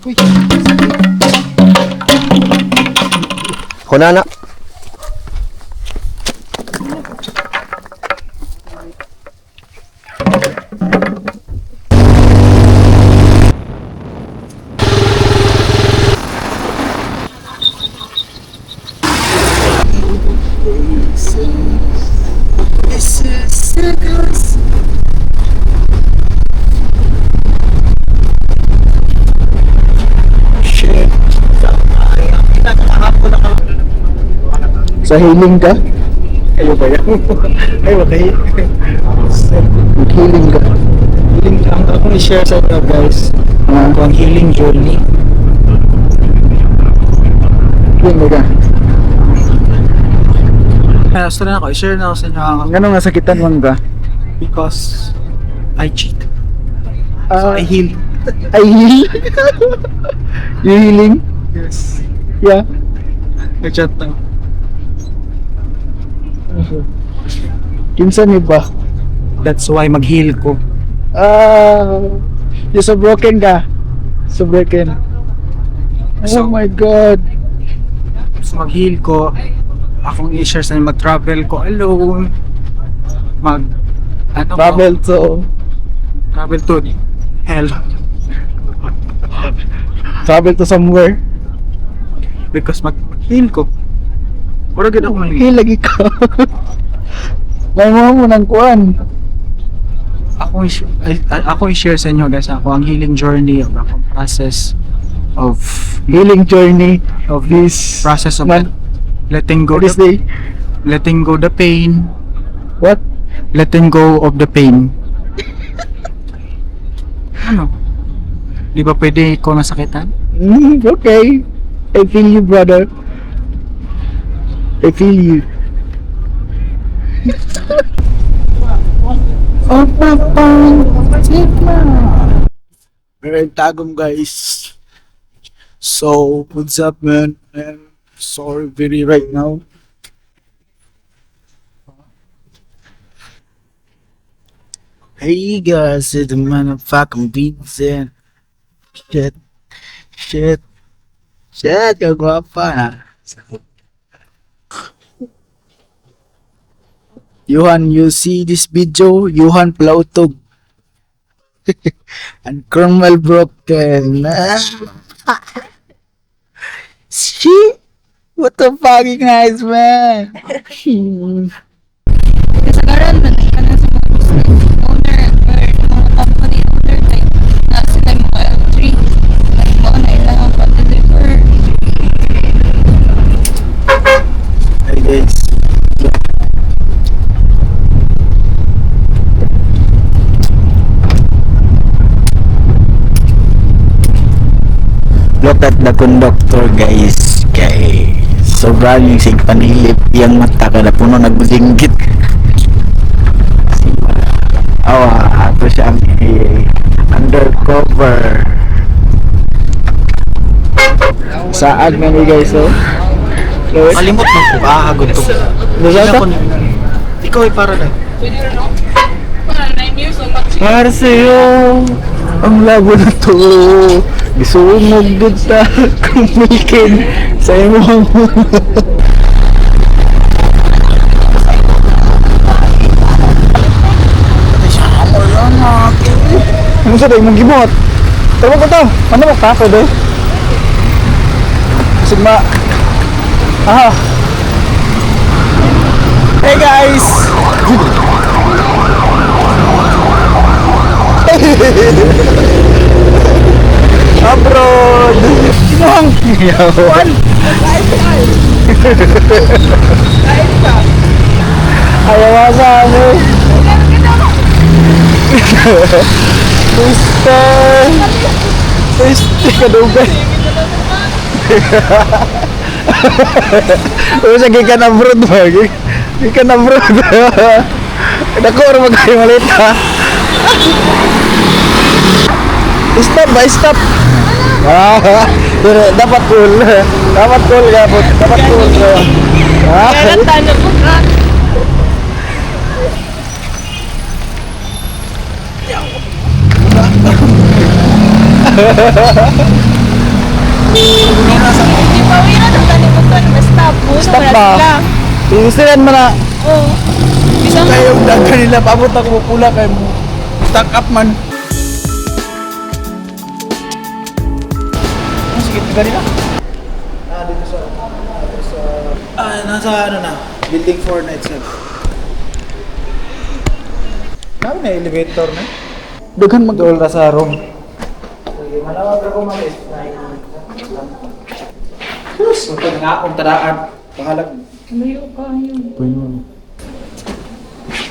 Uy. Kunana. Sa healing ka? Ayo ba yan? Ay, okay. Healing ka? Healing lang. Ako i-share sa inyo guys. Ako ang healing journey. Healing ka? Kaya gusto na ako, i-share na ako sa inyo Ano nga sakitan man ka? because I cheat. So I heal. I heal? You healing? Yes. Yeah. Nag-chat na. Kinsa ni ba? That's why mag-heal ko. You so broken ka? So broken. Oh So- my God. So mag-heal ko. Akong i-share sa inyo, mag-travel ko alone. Travel to. Travel to hell. Travel to somewhere. Because mag-heal ko. Wala gano'n ako mag-heal. Heal lagi ka. May mo ng kuan. Ako i-share sa inyo guys, ako ang healing journey, ako process of Healing journey of this process of month. letting go This day. letting go the pain, What? letting go of the pain. Ano? Di ba pwede ko nasakitan? Okay. I feel you, brother. I feel you. Alright, tagom guys. So, what's up man? I'm sorry very right now. Hey guys, it's the motherfucking Vincent. Shit. Shit. Shit, kagwapa na. Johan, you see this video? Johan Plautog. And Cromwell broken. Shit! What the fucking nice man? Kasagaran man ka na sa mga business owner or mga company owner like na sila yung mga L3 like mo na ilang pa-deliver. Hey guys. Look at the conductor guys. Kay sobrang yung sig panilip yung mata ka na puno nagbulinggit. Awa, ato siya ang undercover. Saag na ni guys, oh. Kalimot mo ko. Agod to. Nasa? Ikaw ay para na. Para sa'yo, ang labo na to. Gisumog dun sa kumikin sa imong. Ano sa day, mag-gimot? Tara ko to, ano mo ka, pwede? Sigma. Ah. Hey guys! Abroad! Sinong? Yawan! Ayaw sa ano? Twister! Twister ka dugay! O sa gikan abroad ba? Gikan abroad! Dako rin magkayo malita! Stop ba? Stop! Dapat cool. Dapat cool ka po. Dapat cool ka. Kaya tano po ka. Di ba, wala na kalimutan. Stop. Stop ba? Tingnan mo na. Oo. Isa kayo yung daga nila. Paabot ako pula kayo mo. Stack up man. Ang sikit ka nila. Dito sa... nasa ano na. Building 4 na itself. Kami na elevator na. Dughan mag-all na sa room. Sige, manawag ako mag-is. Yes, magpag nga akong tadaan. Pahalag. Layo ka yun.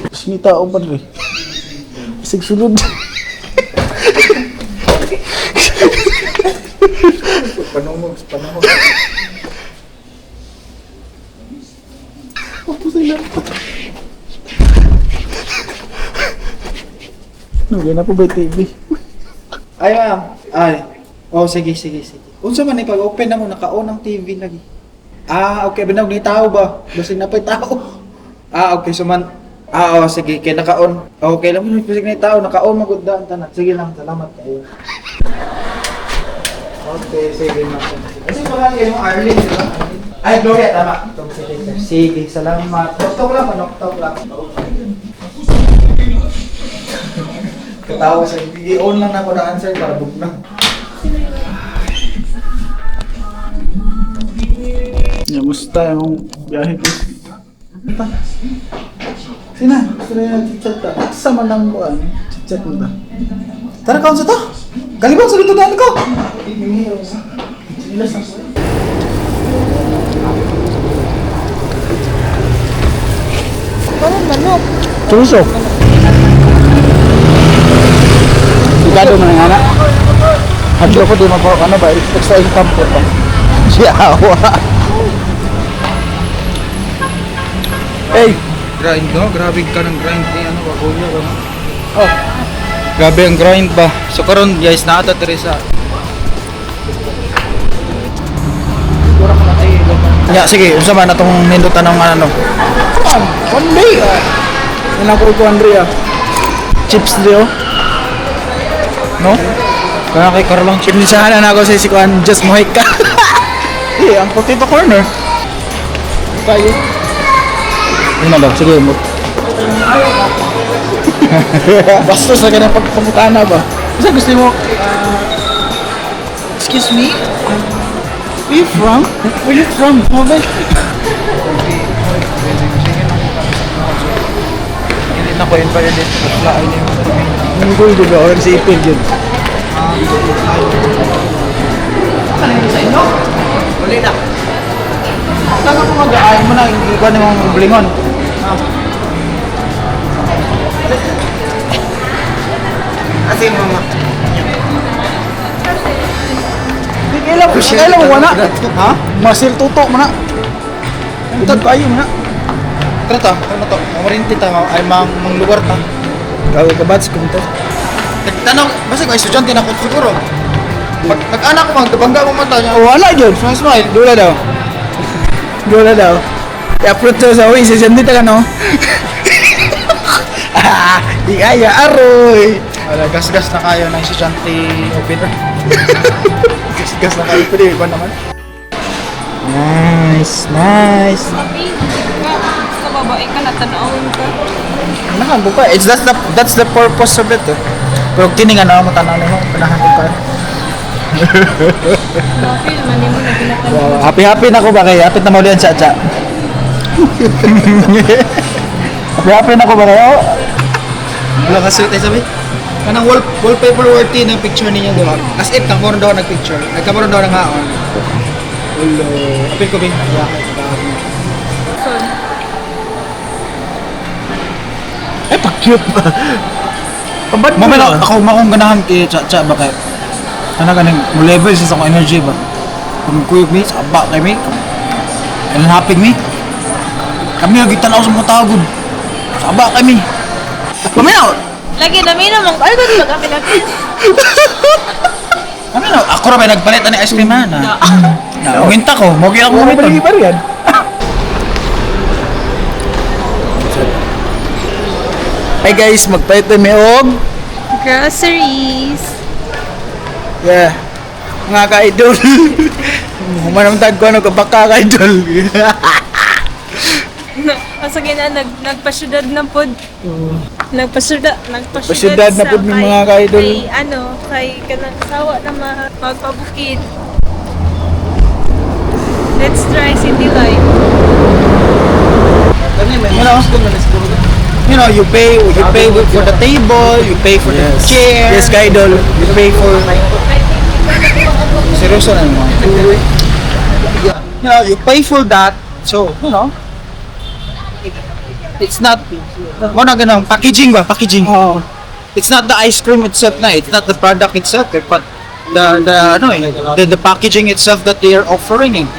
Sini tao pa rin. Isig sulod. Panungog. Apa sila? Nugyan na po ba TV? Ay, ma'am. Ay. Oh, sige. Unsa man ipag-open na mo, naka-on ang TV lagi. Okay. Binawag ni tao ba? Basig na pa'y tao. Okay. So man... sige. Kaya naka-on. Okay lang mo, basig na tao. Naka-on, magundaan tanan. Sige lang, salamat kayo. Okay, sige ma'am. Kasi baka kayo yung Arlene, di ba? Ay, Gloria, tama. Sige, salamat. Noktok lang. Katawa sa i-on lang ako na answer para book na. Musta yung biyahe ko? Sina, gusto na yung chit-chat ta. Sama ng buwan, chit-chat mo ta. Tara, kaon sa to? Galibang sa lutudan ko! Sinilas ang buwan. Parang manok. Tuso. Sigado mo na nga na. Hadlo ko di mapo, ano ba, extra income ko pa. Siyawa. Hey! Grind no? Grabe ka ng grind ni ano, Wagoya ba? Oh, Grabe ang grind ba? So karon guys, naata Teresa. ya, sige, unsa man atong nindutan ng ano. One day. Yan ako ko Andrea. Chips dio. No? Kaya kay Carlong chip. Pinisahan na ako sa si Kuan Just Mohik ka. Ang potato corner. Tayo. Ano daw? Sige mo. Bastos na ganang pagpamutana ba? Kasi gusto mo? Excuse me? Where you from? Where you from? Mobile? Hindi na ko yun pa yun dito. Lain niyo. Ang goal diba? Or si Ipil yun? Kanina sa inyo? Uli na. Saan ako mag-aay mo na ikuha ni mong blingon? Kasi mama. Kailan mo wala? Ha? Masil tuto mo na. Utad pa ayo mo na. Tara ta, ano to? Marinti ta, ay mang lugar ta. Gawa ka bats kung to. Nagtanong, basta ko estudyante na ko siguro. Pag nag-anak ko, magdabangga mo mata niya. Wala yun. Smile. Dula daw. Dula daw. I-upload to sa uwi. Sasandi ka no? Di kaya aroy. Wala, gas-gas na kayo ng estudyante opener. Gas na kayo. Pwede ba naman? Nice. Sabi, sa babae ka, natanawin ka. Nakan po pa. That's the purpose of it. Pero kini nga na mo tanaw mo. Panahan ko pa. Sabi naman mo na pinatanong. Happy na ko ba kay? Happy na mo diyan cha-cha. Happy na ko ba kayo? Wala ka suit, sabi. Kanang wallpaper worthy ng picture ninyo, di ba? As if, nagkaroon daw ng picture. Nagkaroon daw ng haon. Ulo. Apil ko, Bing. Ay, pa-cute ba? Pabad mo Mamaya ba? ako makong ganahan kay Cha-Cha ba kay ano ganing mo level sa akong energy ba? Kung kuyog mi, saba kay mi. And happy mi. Kami lagi tanaw sa mga tao gud. Saba kay mi. Mamaya Lagi dami naman. Ay, ba't mag-apil-apil? kami na ako ra ba nagpalit ani ice cream na. Na, uminta ko, mo gyud ako Ano ba uminta. lagi pa riyan? Hi guys, magpalit na may og. Groceries. Yeah. mga ka-idol. Humanamtag ko ano ka baka ka-idol. Asa gina nagpasyudad na pod. Nagpasyudad Pasyudad na pod ng mga ka-idol. Kay ano, kay kanang sawa na magpabukid. Let's try city life. You know, you pay for the table, you pay for the chair. Yes, ka-idol. You pay for seryoso na mo. You know, you pay for that. So, you know, it's not mo na ganang packaging ba? Packaging. Oh. It's not the ice cream itself na, it's not the product itself, but the packaging itself that they are offering.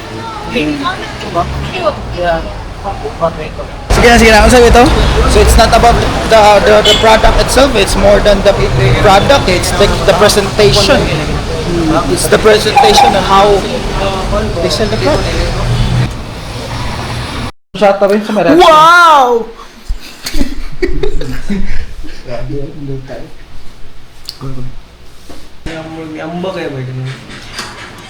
Sige na. Ano sabi ito? So it's not about the product itself, it's more than the product, it's the presentation. It's the presentation and how they sell the product. Shot rin sa meron. Wow!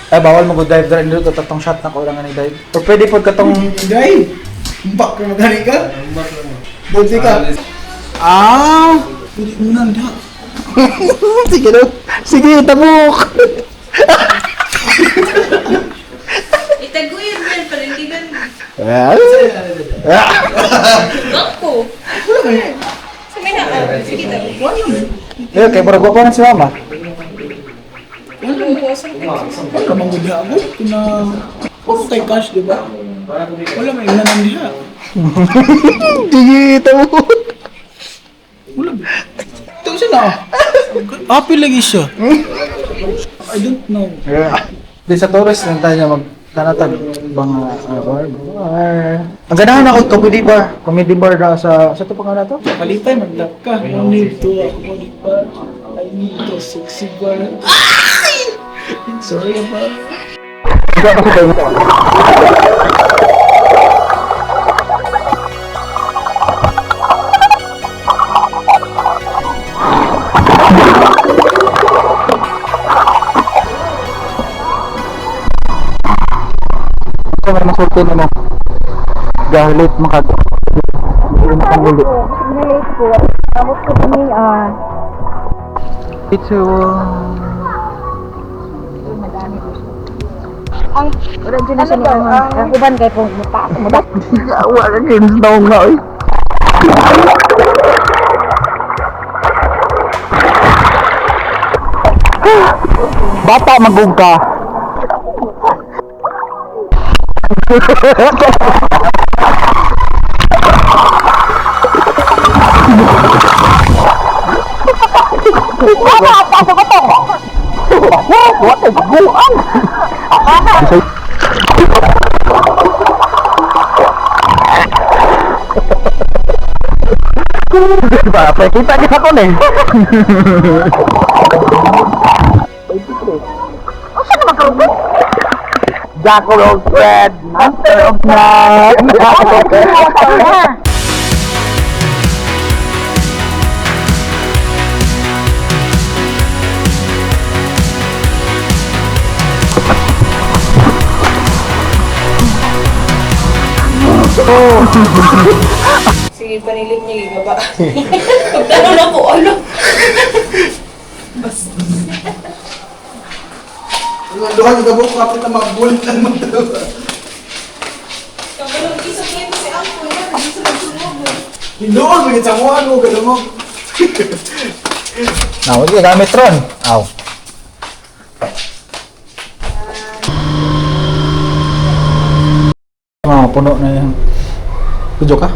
Ay, bawal mag-dive dyan dito, tatong shot na ko lang ni dive. O pwede po katong Dive! Bak ka magani ka? bulti ka. Ah! Pwede mo nang da. Sige no. Sige, tabuk! Itaguyod man palindigan. Ah! Ako. Sabi na, sige tayo. Eh, kay murag ko na si mama. Baka mangudya ako. Kina... Kung kay cash, di ba? Wala may nanang diha. Sige, tabuk. Wala ba? Ito siya na. Happy lagi siya. I don't know. Di sa tourist lang tayo magtanatag mga bar. Ang ganahan ako comedy bar. Comedy bar na sa to pa nga na to? Kalipay, magdap ka. No need to ako pa. I need to sexy bar. Ay! Sorry about it. Ikaw kasi tayo. May masulti na mo. Galit makag. Hindi makanguli. Relate ko. Tapos ko ni Ito. ang original sa niya ang uban kay pong mutaas mo ba? Wala games na ako nga. Bata magug ka. Kita kita ko nih. Jack of Red, Master of Night. Sige, panilit niya gigaba. Pagtalo na po, ano? Duha ka buko kapit na mga bulit lang mo daw. Kabalong isa kayo si Angko yan. Hindi sa magsunod. Hindoon magit sa mo ano gadumog. Nah, wala gamit ron. Aw. Puno na yan. Video ka?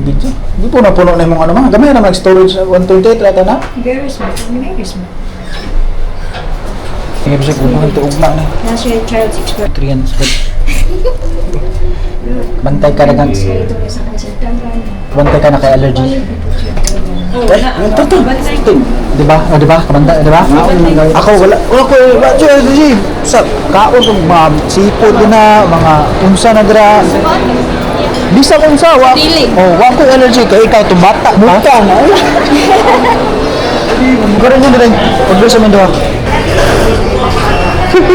Video. Hindi po na puno na yung mga ano mga. Gamay na mag-storage 128 rata na. Very smart. Very smart. Sige pa siya kung ito ugma na. Nasa yung child's expert. 3 yan. Bantay ka na kan. Ito yung sa kansitan. Bantay ka na kay allergy. Oh, wala. Bantay. Di ba? O, di ba? Kabanda, di ba? Ako, wala ko, allergy. Sa kaon ng mga sipod din na, mga unsa na dira. Bisa kung sa, wa ko allergy. Kaya ikaw, tumata. Muta na. Gano'n yun rin. Pag-doon sa mga doha. Hindi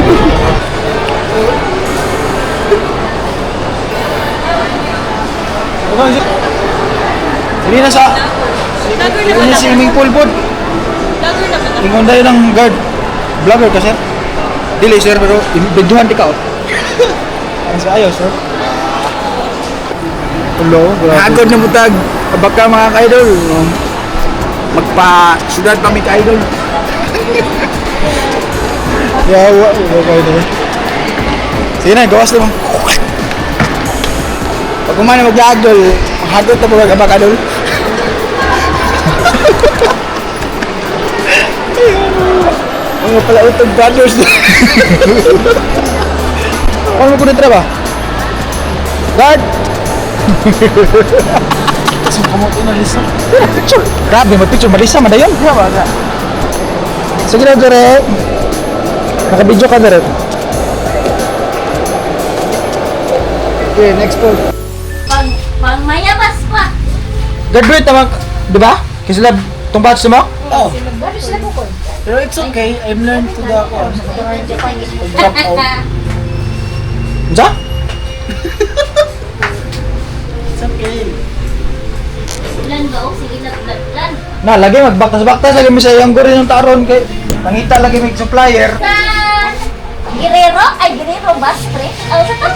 na sa... Vlogger Hindi naman na ako. swimming pool po. Vlogger naman ako. Ingon tayo ng guard. Vlogger ka, sir? Dili, sir, pero biduhan di ka, oh. Ang sa ayaw, sir. Hello, Hagod na mutag. Baka mga ka-idol. Magpa-sudad pa may ka-idol. Yawa, okay na. Sige na, gawas naman. Pag kumana mag-idol, hagod na po mga ka-idol. Mga pala utog brothers. Paano mo kunitra ba? Guard! Kasi kamote na lisa. Picture! Grabe, mag-picture. Malisa, madayon. Grabe na. Sige na, Jere. Naka-video ka, Jere. Okay, next po. Pang mayabas pa. Graduate naman, di ba? Kasi sila, itong batch mo? Oh. Bago sila po ko. Pero it's okay. I've learned to the Drop out. Sa? It's okay. Lan ba? Sige lang. Lan. Na, lagi magbaktas-baktas. Lagi mo sa iyang guri ng taron. Kay, pangita lagi may supplier. Lan. Guerrero? Ay, Guerrero bus, pre. Ano sa to?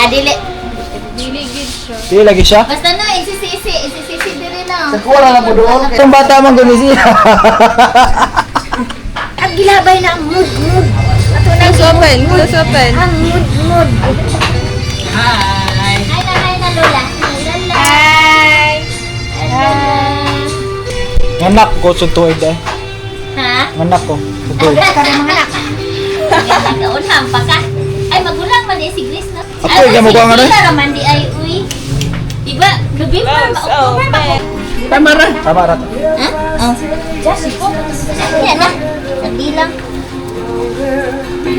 Dili. Dili gid siya. Di lagi siya. Basta na, isisi diri na. Wala na po doon. Itong bata mang gumisi. Ang gilabay na ang mood. Ato na open. Close open. Ang mood. Hi. Hi na Lola. Lola. Hi. Nganak ko sa tuwid eh. Ha? Nganak ko sa tuwid. Kami mga anak. Nagkaunham pa ka. Ay, magulang man si Grace na. Ako, ikaw mo ba nga rin? Sila raman di ay, uy. Diba, November, October na ko. Tama rin. Tama rat. Ha? Oh. Just po. Yan na. Hindi lang.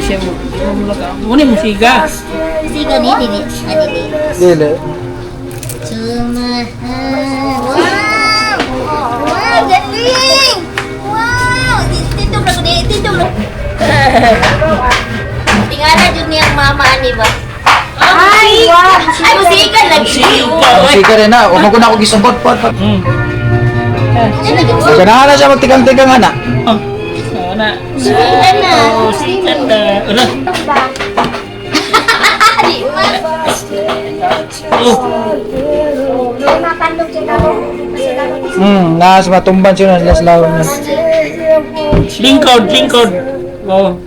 Siya mo. Muna mo siga. Siga ni, dili. Dili. Dili. Sumahal. Wow! Wow, galing! Wow! Titog lang, titog lang. Tingala dyan niyang mama, ani ba? Ay! Wow! Ay, musikan lagi. Sige ka rin na. Huwag mo ko na ako gisabot po. Ay, lagi mo. Ganahan na siya magtigang-tigang ana. Sana. Musikan na. Oh, sikat na. Ala. Di ba? Oh. Nasa matumban siya na sila na. Lingkod. Oh.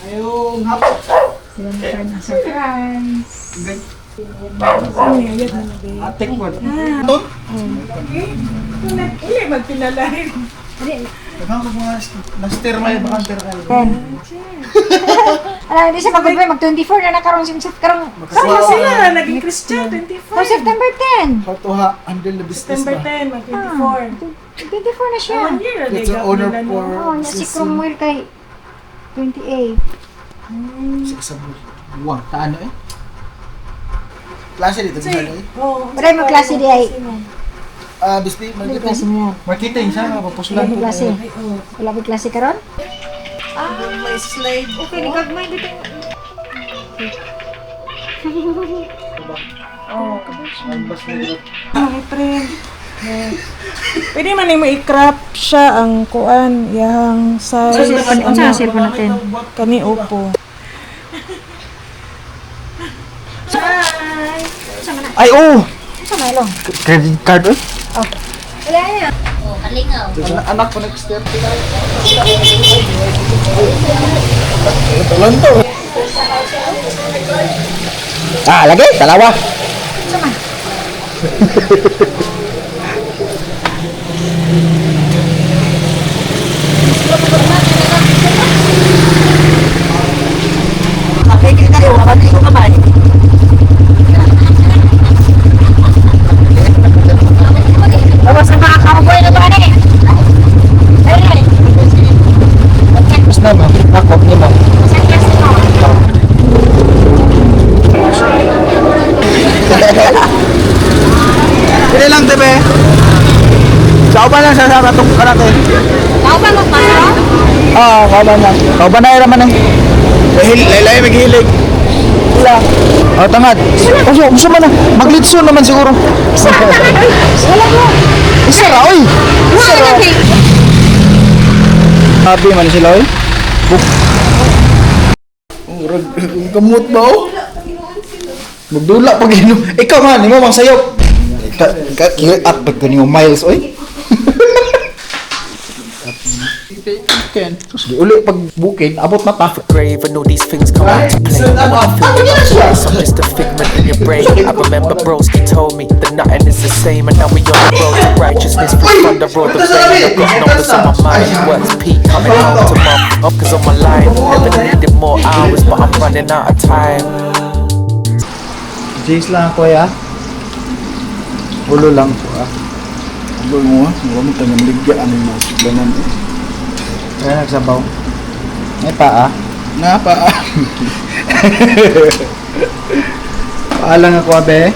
Ayong hapon. Atik mo. Ton? Hindi magpinalain. Daghang ko mga na-stir may bakanter kayo. Alam, hindi siya mag-goodbye, mag-24 na nakaroon si karoon. Kaya sila naging Christian, 24. Oh, September 10. How to handle the business September ba? 10, mag-24. 24 na siya. One year, It's an honor for Oo, niya si Cromwell kay 28. sa buwan. Taano eh? Klase dito sa ano eh? Maray mo klase di ay. Display, Hindi klase mo yan. marketing siya, Wala papusulan mo klase. Wala mo klase karon? May slide. Okay, di gagmay dito. Print. Pwede man yung i-crop siya ang kuan, yang size. Unsa ang cellphone natin? Kani upo. Ay, oh! Unsa may long? Credit card eh? Wala na. Oh, kalingaw. Anak ko next step. Tulan to. Lagi, dalawa. Tapos na mga cowboy na ba ni? Ayun. Mas naman, ako, hindi mo. Sa klase mo. Pili lang, tebe. Sa upan lang sa itong karate. Tao ba magpasok? Ah, kauban na. Kauban na naman eh. Laylay maghilig. Wala. Oh, tangad. Gusto man na. Maglitso naman siguro. Wala mo. Isa ra, oy. Isa ra. Happy man sila, oy. Kamot ba, oh? Magdula pag inom. Ikaw man, imo mang sayo. At pag ganyan miles, oy. Ken, di uli pag bukid, abot mata. Grave and all these things come out to play. I'm just a figment in your brain. I remember broski told me that nothing is the same, and now we on the road to righteousness. We on the road to fame. I've got numbers on my mind. Words peak coming home to mum. Up 'cause on my line. Never needed more hours, but I'm running out of time. Jace lang ako ya. Ulo lang ko ah. Ulo mo ah. Mura mo tayo maligya. Ano yung mga siglanan eh. Kaya nagsabaw. May paa. Nga paa. Paa lang ako abe.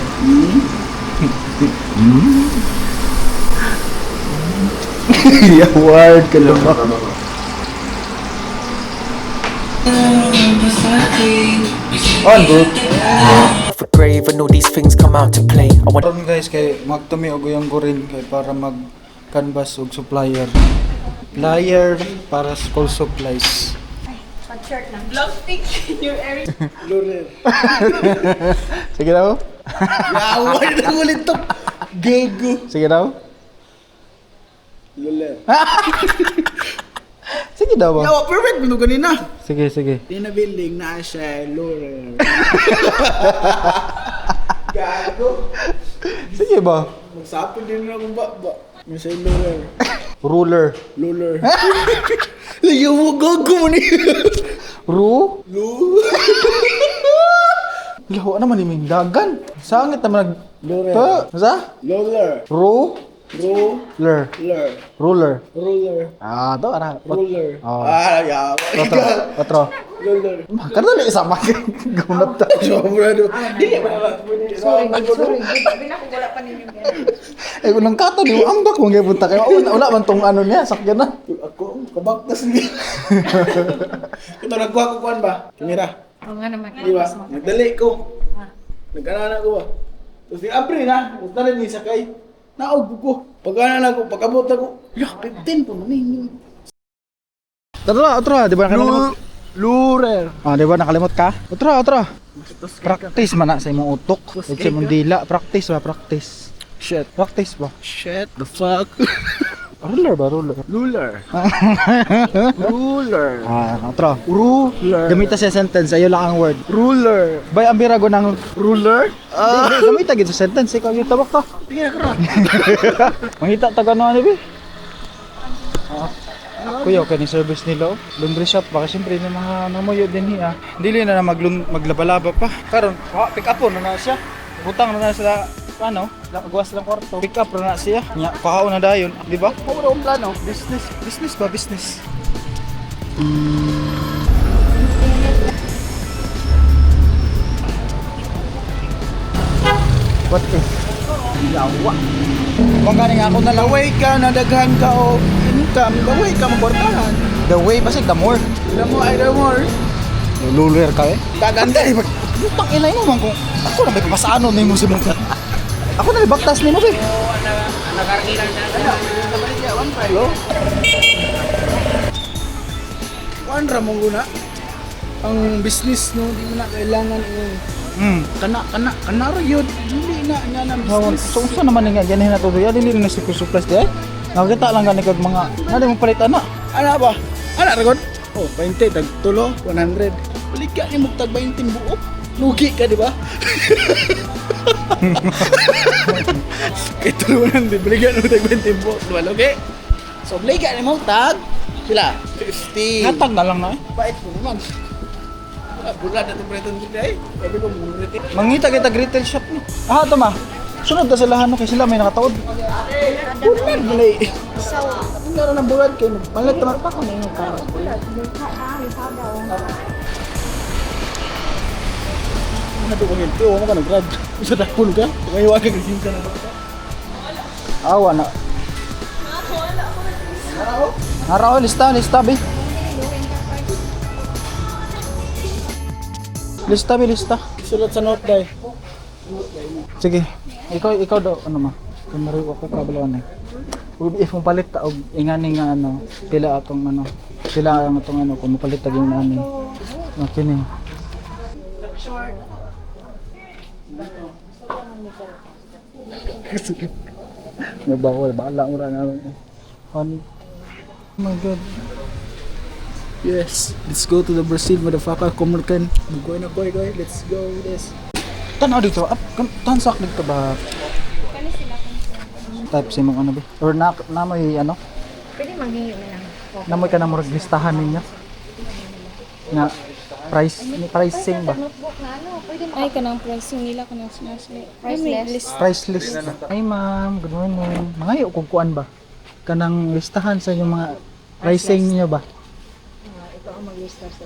Award ka lang ba? On good. For grave and all these things come out to play. I want Karon guys kay magtumi og yung gurin kay para mag canvas og supplier. Supplier para school supplies. Sige daw. Yawa na ulit to. Gego. Sige daw. Luler. Sige daw ba? Yawa, perfect mo ganina. Sige, sige. Di na building na siya, lure. Gago. Sige ba? Magsapon din na akong ba. May say lure. Ruler. Lure. Layo mo, gago mo ni. Ru? Lu. Lawa naman yung dagan. Sangit naman nag... Lure. Ta? Sa? Lure. Ru? Ruler. Ler. Ruler. Ruler. Ah, to ara. Ruler. Oh. Yawa. Otro. Lure. Karena na isa mak. Gunat ta. Sobra do. Dili ba naman. Sorry. Eh unang kato di mo ambak mo gyud punta kay wala man tong ano niya sakyan na. Ako, kabaktas niya. Ito, nagkuha ko kuhan ba? Kamera. Oo nga naman. Di ba? Nagdali ko. Nag-anana ko ba? Tapos ni Apri na. Tapos na rin ni Sakay. Naog ko. Pag-anana ko, pagkabot ako. Yah, 15 po. Manin. Otro, di ba nakalimot? Lurer. Ah, di ba nakalimot ka? Otro. Practice man na sa imong utok. Sa imong dila, practice ba, practice. Shit. Practice ba? Shit, the fuck? Ruler ba, ruler? Ruler. Ruler. Ah, otro. Ruler. Gamita sa sentence, ayo lang ang word. Ruler. Bay ang birago ng Ruler? gamita gid sa sentence, ikaw yung tabak ka. Tingnan ko rin. Mangita taga no ano bi? Kuya, okay ni service nila oh. Laundry shop baka siyempre may mga namuyo din niya. Dili na maglaba-laba pa. Karon, pick up na siya. Butang na sa ano, gawas lang kwarto. Pick up na siya. Nya, pakaon na dayon, di ba? Puro ang plano. Business ba, business. What is? Yawa. Kung galing ako na lang. Away ka, nadaghan ka o income. Away ka, mabortahan. The way, basig the more. Alam mo, either more. Luluer ka eh. Gaganda eh. Putang ina mo man kung ako na may papasano ni mo si mo. Ako na baktas ni mo be. Kuan ra mong guna. Ang business no, di mo na kailangan kana ra yun. Dili na nga na Hawan, business. so unsa naman nga ganyan na to? Ya dili na supplies di ay. Nakita lang gani kag mga nadi mo palit ana. Ana ba? Ana ra gud. Oh, 20 tag tulo, 100. Balik ka ni mo tag 20 buok. Lugi ka di ba? Ito naman din, balikan mo tag 20 buok. Diba, lugi? So, balikan ni mo tag sila 50. Hatag na lang na eh. Bait mo naman. Bulan na itong Breton today. Sabi ko, muna Mangita kita retail shop ni. Ah, to ma. Sunod na sila kay sila may nakataod. Bulan mo na eh. Ang laro ng bulan kayo. Malat naman pa kung yung karo. Ano ito kong ito? Ano ka nag-grad? Sa dakpon ka? Ngayon ka kasi ka na ba? Awa na. Naraw lista be. Lista, lista. Sulat sa note day. Sige. Ikaw daw, ano ma? Kumari ako kabalawan eh. If mong palit ta, og ingani nga ano, pila atong ano, pila ang atong ano, kung mapalit ta yung ani. Makini. May bawal, baala mo na namin. Honey. Oh my God. Yes, let's go to the Brazil, motherfucker. Kumurkan. Bugoy na boy, guy. Let's go with this. Tanaw dito, tansak dito ba? Type si mong ano ba? Or na may ano? Pwede maghingi na lang. Namoy ka na mo listahan ninyo? Nga pricing ba? Notebook na ano, pwede Ay, kanang pricing nila, kanang sinasli. Price list. Price list. Ay ma'am, good morning. Mangayo kung kuan ba? Kanang listahan sa inyong mga pricing niyo ba? Ito ang mag-lista sa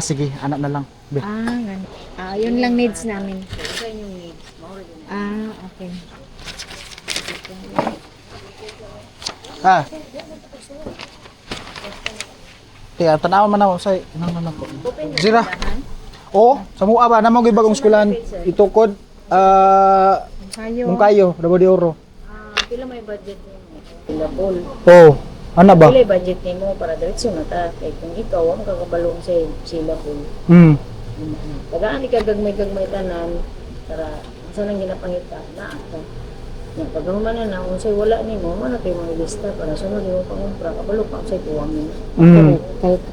Sige, anak na lang. Be. ganun. Yun lang needs namin. Okay. Kaya tanawan man ako sa nang ko. Zira. Oo, sa mua ba namo gyud bagong eskwelahan itukod mong kayo, Rabo de Oro. Pila may budget nimo? Oo. Ano ba? Pila budget nimo para diretso na ta kay kung ikaw ang kakabalong sa sila ko. Tagaan ka gagmay tanan para sa nang ginapangita na ata. Ya pag human na unsay wala nimo man kay mga lista para sunod mo pangumpra kabalo pa sa tuwang nimo.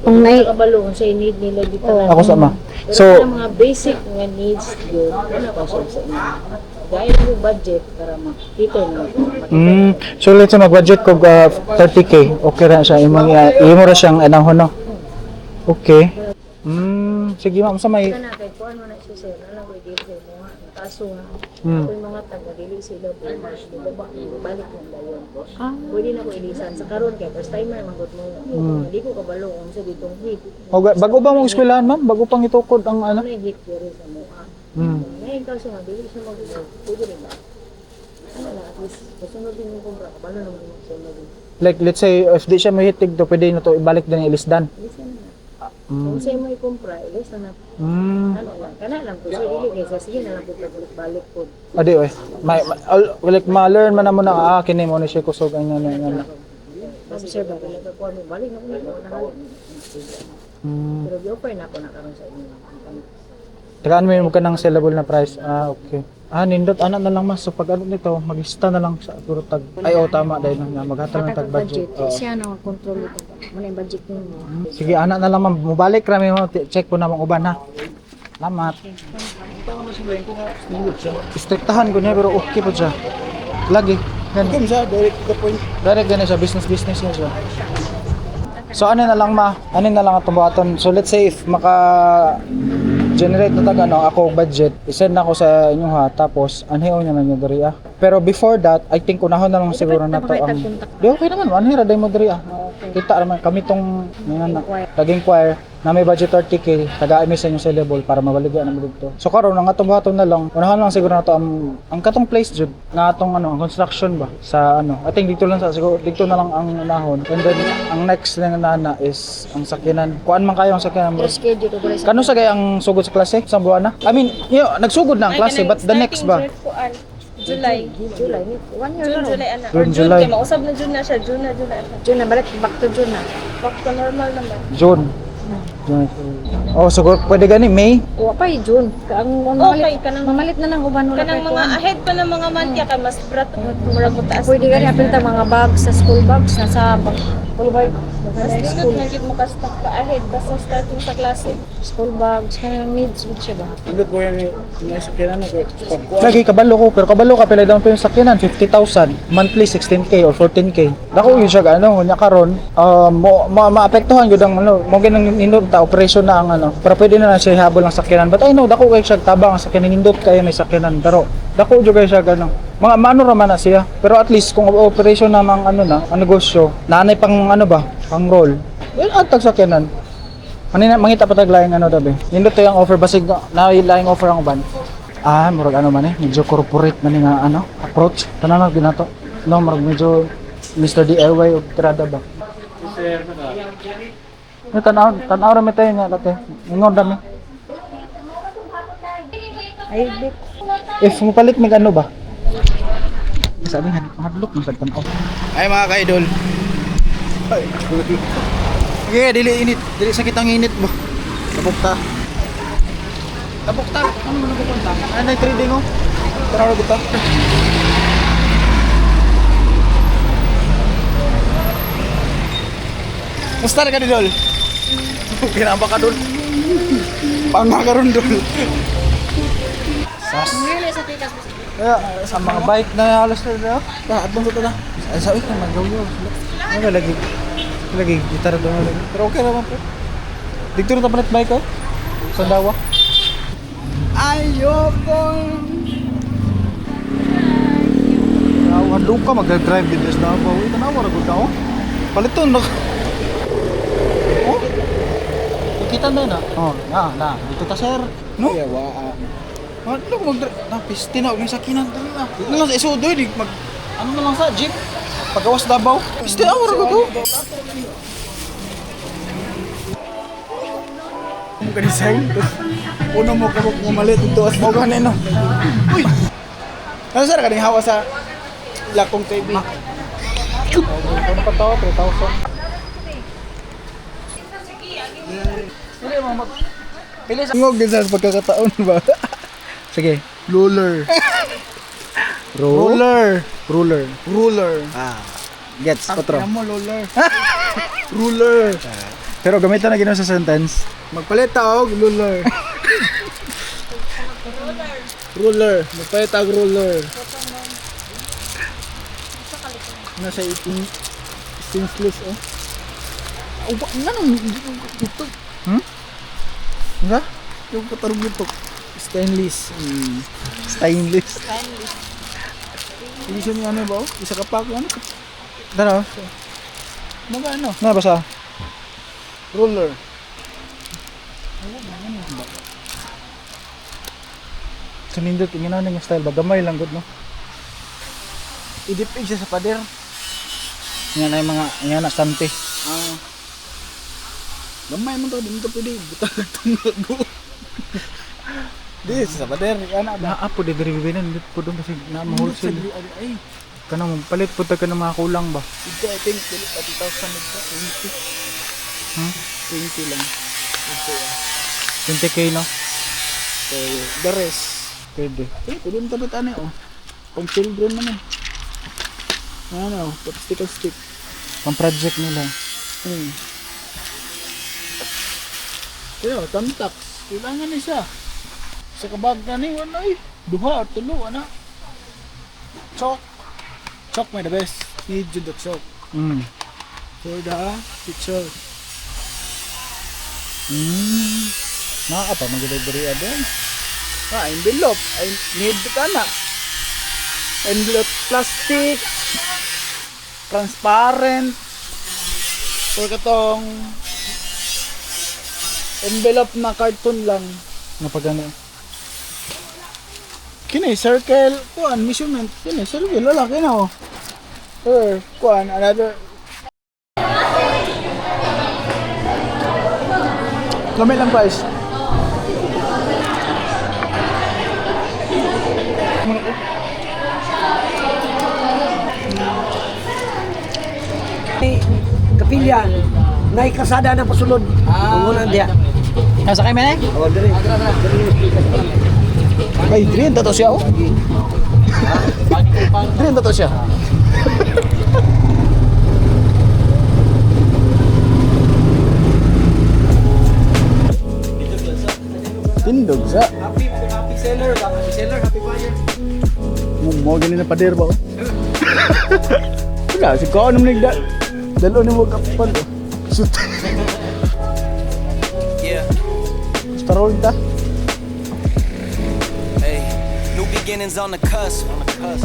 Kung may Kabalo unsay need nila dito na. Ako sama. Pero So, ang mga basic nga needs yun, ano pa siya sa inyo. Gaya mo budget para makita nyo. so let's say mag-budget ko 30k. Okay ra siya imo ra siyang anong no. Okay. Sige ma'am sa may Kana kay kuan man na siya sir, alam ko dito sa mga kaso nga. Kung mga taga dili sila po mas baba balik ng dayon. Pwede na ko ilisan sa karon kay first timer man gud mo. Hindi ko kabalo kung sa ditong hit. bago ba mong eskwelahan ma'am? Bago pang itukod ang ano? Ano yung hit pero sa mua. Ngayon kaso nga dili siya mag pwede rin ba? Ano na at least kasunod din yung kumpra kabalo naman mo sa mga. Like let's say if di siya mahitig to pwede na to ibalik din yung ilisdan. Ilisan na. Kung sa'yo mo i-kumpra, ilisan na. Ano lang, kana lang po. So, dili kaysa sige na lang po balik po. Adi oy. Like ma-learn man na mo na kini mo ni siya kusog ang ano. Kasi sir, bakit lang po mo, balik na po na. Pero gi-offer na ako na karon sa inyo. Tagaan mo ka ng sellable na price. Okay. Nindot ana na lang mas so pag ano nito maglista na lang sa puro tag. Ay tama dahil na maghatag ng tag budget. Siya na control ito. Muna yung budget nimo. Sige ana na lang ma'am. Mubalik rami mo check po na mong uban ha. Salamat. Istriktahan ko niya pero okay po siya. Lagi. Come siya, direct to the point. Direct ganun siya, business niya siya. So ano na lang ma, ano na lang ang buhaton. So let's say if generate na tag ako budget, isend na ako sa inyo ha, tapos anhiyaw niya na nyo diri ah. Pero before that, I think unahon na lang siguro na to ang di okay naman, anhira day mo diri ah. Kita naman kami tong naging choir na may budget 30k, tagaan mi sa inyo sellable para mabaligyan na mo dito. So karon ang atong buhaton na lang, unahon lang siguro na to ang katong place jud nga atong ang construction ba sa I think dito lang sa siguro dito na lang ang unahon. And then ang next na nana is ang sakyanan. Kuan man kayo ang sakyanan mo. Schedule ko sa Kano sa gay ang sugod sa klase sa buwan na? I mean, nagsugod na ang klase but the next ba? July. 1 year na. July, anak. June, Or June, July. kaya mausap na June na siya. June na. June na balik back to June na. Back to normal naman. June. Siguro pwede gani May. Wa pa June. Ang Okay, kanang mamalit na ng uban wala kanang mga ahead pa ng mga month kaya kay mas brat mura ko taas. Pwede gani apil ta mga bags sa school bags nasa school bag. Mas good na gid mo ka stock pa ahead basta starting sa klase. School bags kanang needs with siya ba. Indot ko yan yung sakyanan na ko. Lagi kabalo ko, pero kabalo ka pila down pa yung sakyanan 50,000, monthly 16k or 14k. Dako yun siya nya karon maapektuhan gyud ang mo ginang nindot ta operation na ang pero pwede na siya habol ang sakyanan. But I know dako kay siya tabang ang sakyanan nindot kay may sakyanan pero dako jud kay siya mga mano ra man na siya. Pero at least kung operation na ang ang negosyo, nanay pang pang roll. Well, atag sakyanan. Manina mangita pa tag laing dabi. Nindot to yung offer basig na laing offer ang uban. Murag man medyo corporate man nga approach. Tanan ginato. No, murag medyo Mr. DIY og tirada ba. Tanaw ra mi tayo nga dati. Ingon dami. Ay, di. If mo palit mig ano ba? Sabi nga, hadlok mo sa tanaw. Ay mga ka-idol. Okay, dili init. Dili sakit ang init ba? Tabukta. Tabukta. Ano mo napupunta? Ano na trading oh? Tanaw ra kita. Musta ka ni Dol? Kinamba ka Dol? Panga ka ron Dol. Sas. Sa mga bike na alas na atong sa na. Sa uy na magaw-gaw. Ano lagi? Lagi gitar doon lagi. Pero okay naman po. Dito na palit bike ko. Sa dawa. Ayoko. Hadlok ka mag-drive din sa dawa. Uy, tanawa ra gud ka oh. Paliton na. Oh. Kita na na. Oh, na. Dito ta sir. No? Yeah, wa. Ano ko na piste na og sakinan dali na. Ano sa isudo di mag ano na lang sa jeep. Pagawas Davao. Piste awar ko to. Mo ka design. Uno mo ka mo malit ito as mo ganin no. Uy. Ano sir kaning hawa sa Lakong TV. Ano pa to 3,000. Pili mo mag... Pili sa... Ngog din sa pagkakataon ba? Sige. Ruler. Ruler. Ah. Gets. Otro. Mo, ruler. Ruler. Pero gamitan na ginawa sa sentence. Magpalit og ruler. Ruler. Magpalit og ruler. Nasa 18 stainless oh. Ano ito? Nga? Yung katarong ito. Stainless. Stainless. Hindi siya niya ano ba? Isa ka pa ano? Dara. Mga ano? Na basa. Roller. Sunindot ingin na yung style ba? Gamay lang good no? Idipig siya sa pader. Yan na yung mga, yan na stante. Gamay mo to, dito pwede butang tumago. Di, sa pader, ana ba? Naapo, di diribinan, dito po doon kasi na-wholesale. Ay, kanang palit po ka ng mga kulang ba? Ito, I think, 20,000 nito, 20 lang. 20k no? So, the rest. Pwede. Pwede mo tapit ano oh. Pang children naman. Ano, stick. Pang project nila. Pero, tamtax. Kailangan na siya. Sa kabag na ni, wala eh. Duha or tulo, ano. Chalk. Chalk may the best. Need you the chalk. For the picture. Nakaka pa mag-delivery doon. Envelope. I need ka na. Envelope plastic. Transparent. Or katong envelope na carton lang. Napagano. Kini circle, kuan measurement. Kini circle lalaki na oh. Or kuan another. Lamay lang price. Kapilyan, naikasada na pasulod. Ungunan dia. Nasa kayo man eh? Oh, diri. Ay, drin to siya oh. Drin to siya. Tindog sa. Happy seller, happy buyer. Mo ganun na pader ba oh. Wala, si ko anong nagda. Dalo ni mo kapan oh. Shoot. Yeah. Starol ta. Hey, new beginnings on the cusp.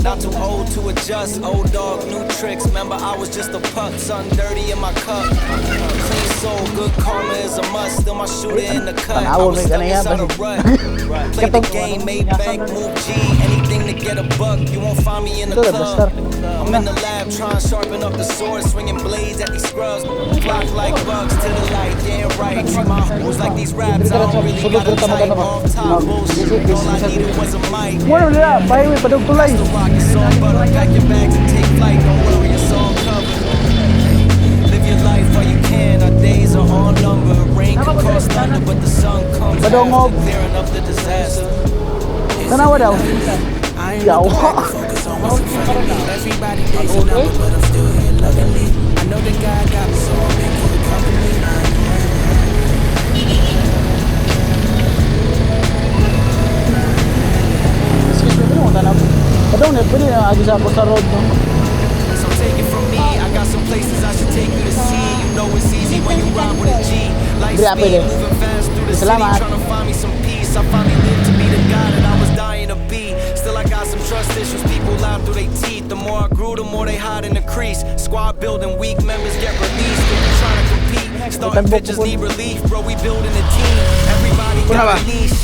Not too old to adjust. Old dog, new tricks. Remember, I was just a pup. Something dirty in my cup. Clean soul, good karma is a must. Still my shooter in the cut. I was stuck inside a rut. Played the game, made bank, move G. Anything to get a buck. You won't find me in the club. I'm in the lab trying to sharpen up the sword, swinging blades at these scrubs. Flock like bugs to the light, yeah right. Treat my hoes like these raps, I don't really got a type. Off top bullshit, all I needed was a mic. Wala nila, pahiwi, padugtulay. The rock is on butter, pack your bags and take flight. Don't worry, it's all covered. Live your life while you can, our days are all numbered. Rain can cause thunder, but the sun comes after, clearing up the disaster. Tanawa daw. Yaw. Everybody days a number, but I'm still here lovingly. I know that God got me, so I'm in good company. Padong na, pwede na agi sa Costa Road, no? So take it from me, I got some places I should take you to see. You know it's easy when you ride with a G. Light speed, moving fast through the city, trying to find me some peace. I finally lived to be the guy that I was dying to be. Still I got some trust issues, people lie through their teeth. The more I grew, the more they hide in the crease. Squad building, weak members get released. If you trying to compete, starting pitches need relief. Bro, we building a team, everybody got a niche.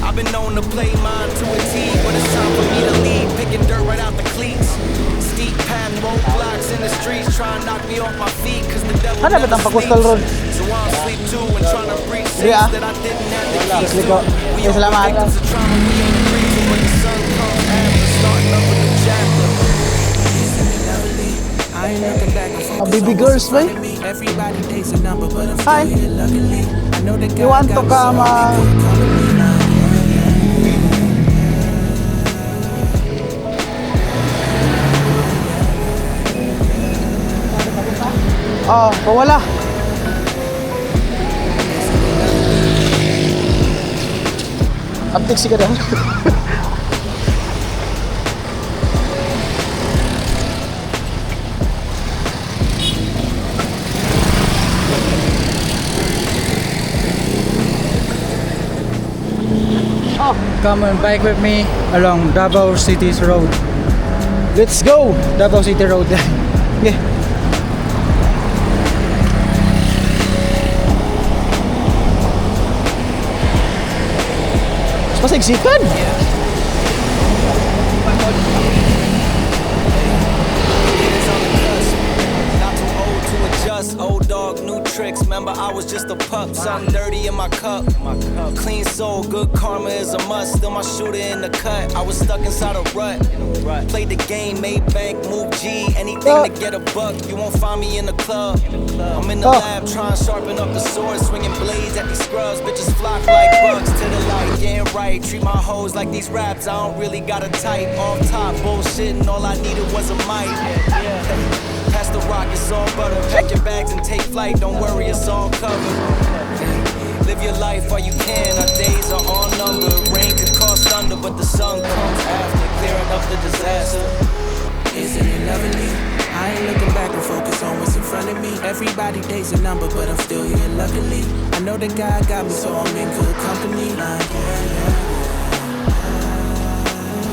I've been known to play mine to a T, but it's time for me to lead, picking dirt right out the cleats. Steep path, roadblocks in the streets, trying to knock me off my feet, cause the devil Ano ba never itang pa-Coastal Road? sleeps. So I don't sleep too, and trying to breach things that I didn't have the keys to. We all Salamat. victims of trauma, we ain't free to, but the sun comes after, starting up a new chapter. I ain't looking back and focus Baby on girls, what's in ba? front of me. Everybody takes a number, but I'm Hi. still here luckily. I know that You want to come, wala. Aptik sih kadang. Come and bike with me along Davao City's road. Let's go. Davao City Road. Okay. Pasigsikan. Not too old to adjust, old dog, new tricks. Remember, I was just a pup, something dirty in my cup. Clean soul, good karma is a must. Still my shooter in the cut. I was stuck inside a rut. Played the game, made bank, move G. Anything to get a buck. You won't find me in the club. I'm in the lab trying to sharpen up the sword, swinging blades at these scrubs. Bitches flock like bugs to the light. Yeah, right. Treat my hoes like these raps. I don't really got a type. Off top, bullshitting. All I needed was a mic. Pass the rock, it's all butter. Pack your bags and take flight. Don't worry, it's all covered. Live your life while you can. Our days are all numbered. Rain can cause thunder, but the sun comes after, clearing up the disaster. Isn't it lovely? I ain't looking back and focus on what's in front of me. Everybody days a number, but I'm still here luckily. I know that God got me, so I'm in good company.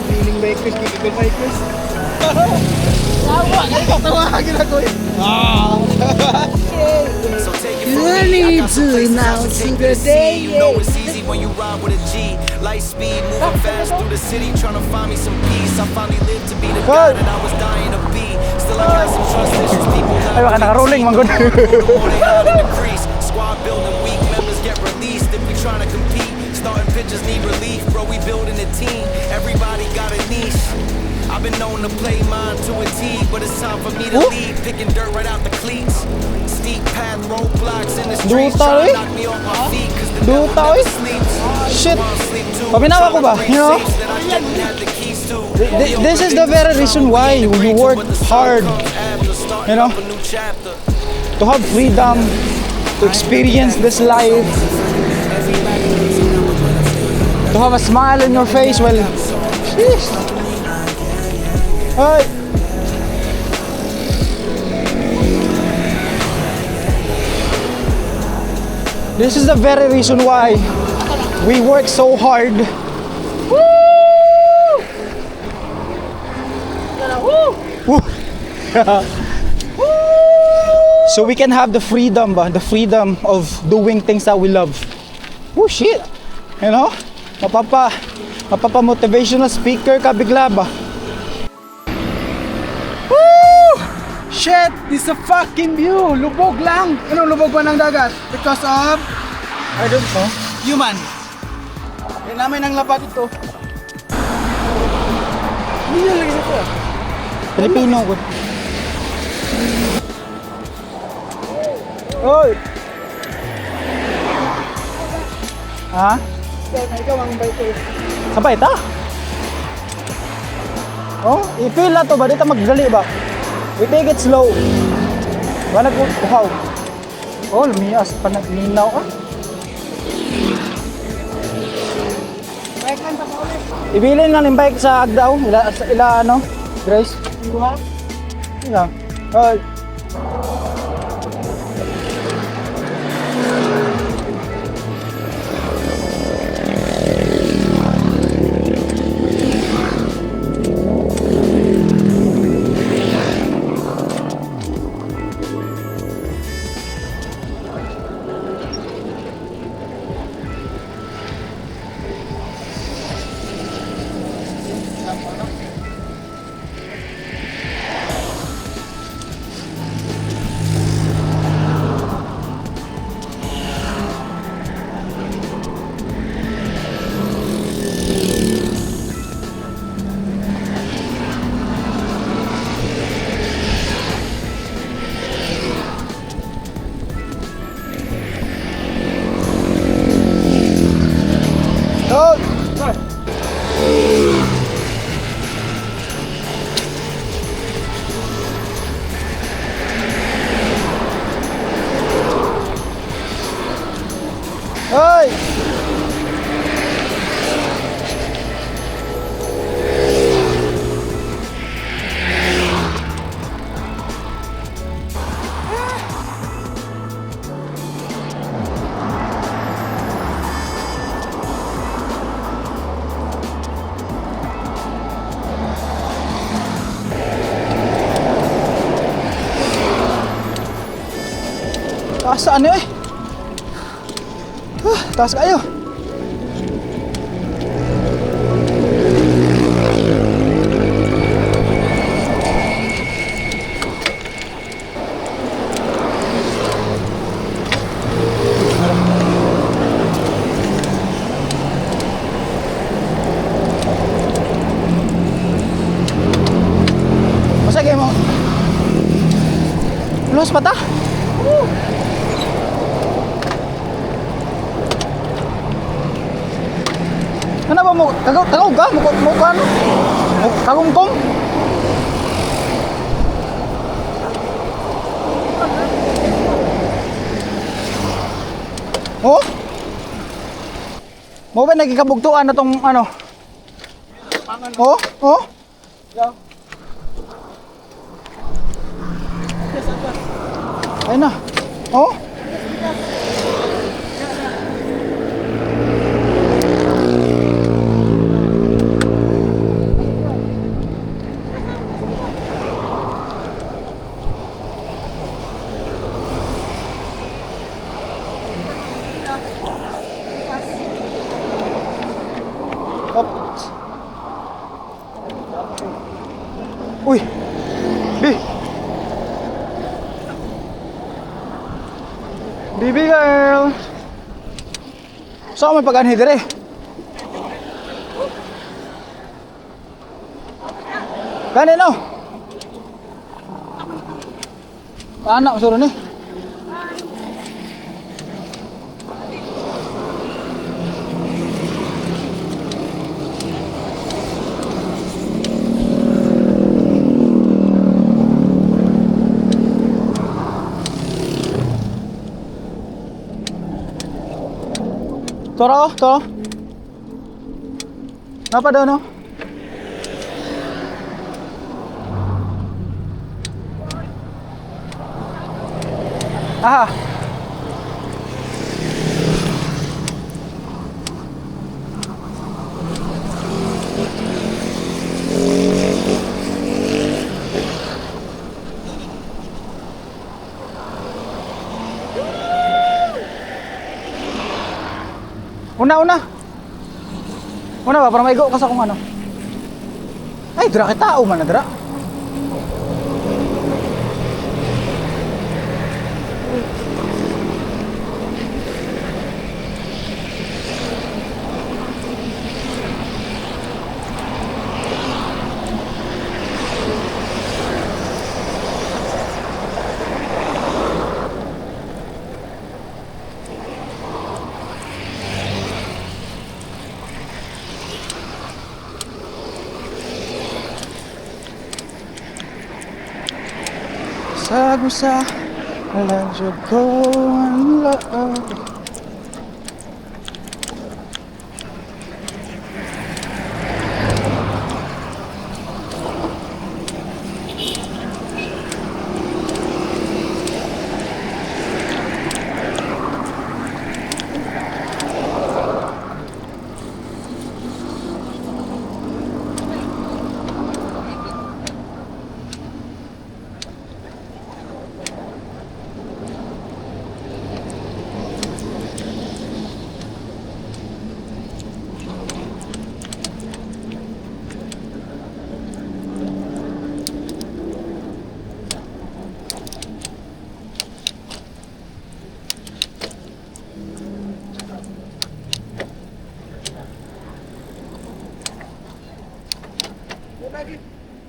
Feeling bikers, kikikul bikers. Tawa, tawagin ako eh. So take it from me, I got some places I should take you to see. You know it's easy when you ride with a G. Light speed, moving fast through the city, trying to find me some peace. I finally lived to be the guy that I was dying to be. Still I got some trust issues, people Ay, baka naka-rolling, manggod. Squad building, weak members get released. If we trying to compete, starting pitchers need relief. Bro, we building a team, everybody got a niche. I've been known to play mine to a T, but it's time for me to lead, picking dirt right out the cleats. Steep path, roadblocks in the streets, trying to knock me off my feet, cause the devil never sleeps. Shit. Paminawa ko ba? You know? This is the very reason why we work hard. You know? To have freedom, to experience this life, to have a smile on your face. Well, sheesh. Hi. This is the very reason why we work so hard. Woo! Woo! So we can have the freedom ba? The freedom of doing things that we love. Oh shit! You know? Mapapa motivational speaker ka bigla ba? Woo! shit! This is a fucking view! Lubog lang! Anong lubog ba ng dagat? Because of... I don't know. Human. Yan namin ang labat ito. Hindi nyo lagi ito. Pilipino ko. Hoy! Ha? Ikaw ang bike ko. Sabay ta? Oh, i-feel na to ba? Dito magdali ba? We take it slow. Wala ko, wow. Oh, lumias pa na, minaw ah. Ibilin lang yung bike sa Agdao. Ila ano? Grace? Ila. Hoy. Hoy! Taas saan eh? Taas kayo. Masa kayo mo? Luas pa ta? Ano ba mo? Tagaw ka? Mo ka ano? Kagumkom? Oh? Mo ba nagkikabugtuan na tong ano? Oh? Oh? Ayun na. Oh? Uy! Bi! Bibi girl! Saan may pag-anhi dire? Kanino? Anak, suruh ni. Toro, toro. Apa daw no? Aha. Una ba, para maigo ka sa kung ano. Ay, dira kita, tao man na dira. Gusa-gusa lang jud ko ang loob.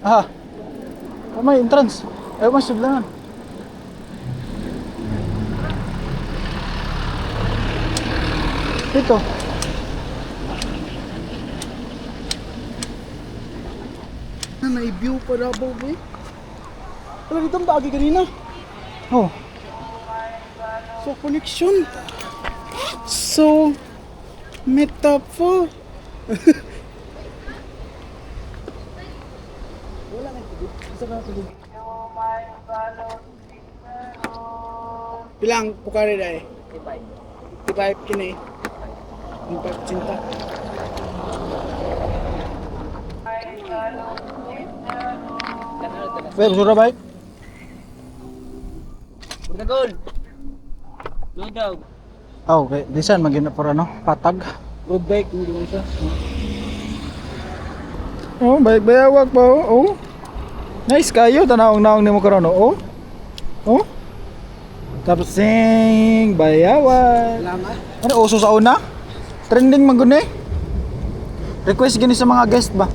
Ah, may entrance. Ayaw mas sudlangan. Dito. May view pa na ba, boy? Wala dito ang bagi kanina. Oh. So, connection. So, metaphor. Bilang pukari dai? 55 kini. Ang pagcinta. Web, sura ba? Oh, okay. Disan magina para no? Patag. Road bike, hindi mo siya. Oh, bayawag pa oh. Nice kayo, tanawang-nawang ni mo karon oh. Oh. Tapos sing bayawag. Salamat. Ano uso sa una? Trending man gud ni. Request gini sa mga guest ba?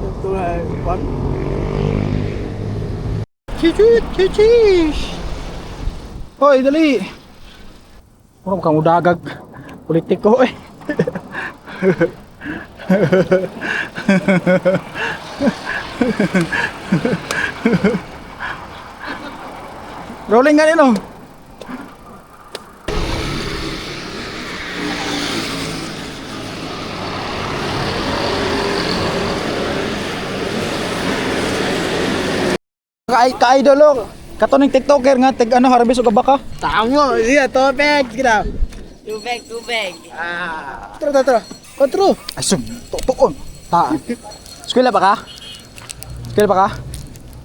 Ito ay one. Chichish. Hoy, dali. Ano kang udagag politiko eh. Rolling nga nino. Ka-idolo. Katuning TikToker nga tig ano harvest og baka. Tamo, iya tubig kita. Tubig. Tara. Otro. Asum, tuon. Ta. Eskwela ba ka? Eskwela ba ka?